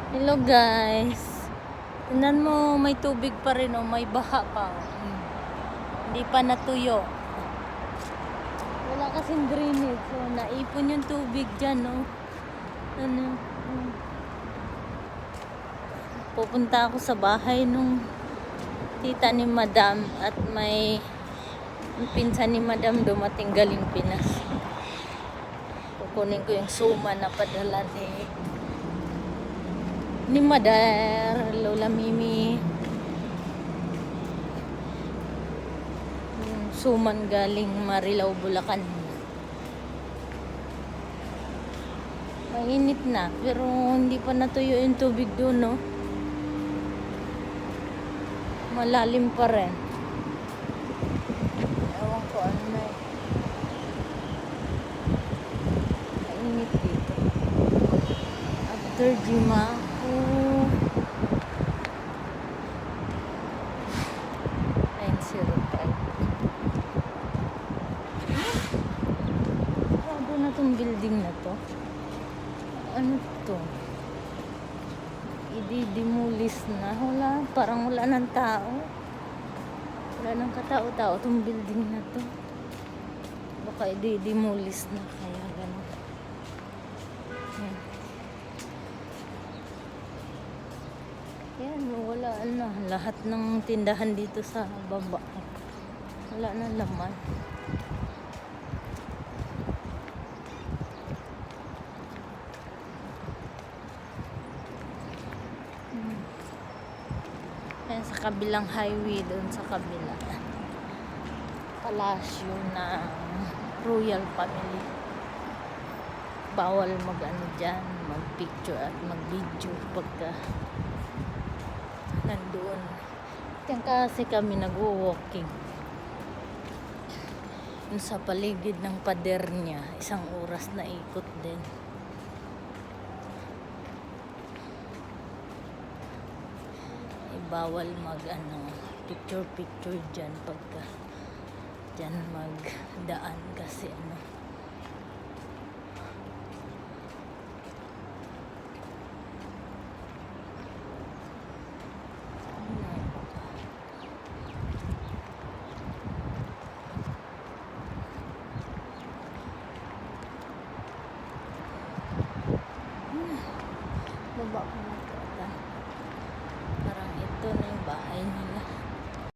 Hello guys. Tingnan mo, may tubig pa rin o may baha pa. Hindi pa natuyo. Wala kasing drainage. So, naipon yung tubig dyan, no? Pupunta ako sa bahay nung tita ni Madam at may pinsan ni Madam dumating galing Pinas. Kukunin ko yung suma na padala ni Madar, Lola Mimi. Yung suman galing Marilao, Bulacan. Mainit na, pero hindi pa natuyo yung tubig doon, no? Malalim pa rin. Ewan ko ano na eh. Mainit dito. After Jima, 9:05. Grabe na tong building na to. Ano to? I-demolish na. Parang wala ng tao. Wala ng katao-tao tong building na to. Baka i-demolish na kaya ganun. Yan, wala na. Lahat ng tindahan dito sa baba. Wala na laman. Ayan, sa kabilang highway, doon sa kabila. Palasyo ng royal family. Bawal mag-ano dyan, mag-picture at mag-video pagka nandoon. Yan kasi kami nag-walking. Yung sa paligid ng pader niya, 1 oras na ikot din. Bawal mag picture dyan pagka dyan magdaan kasi baba ko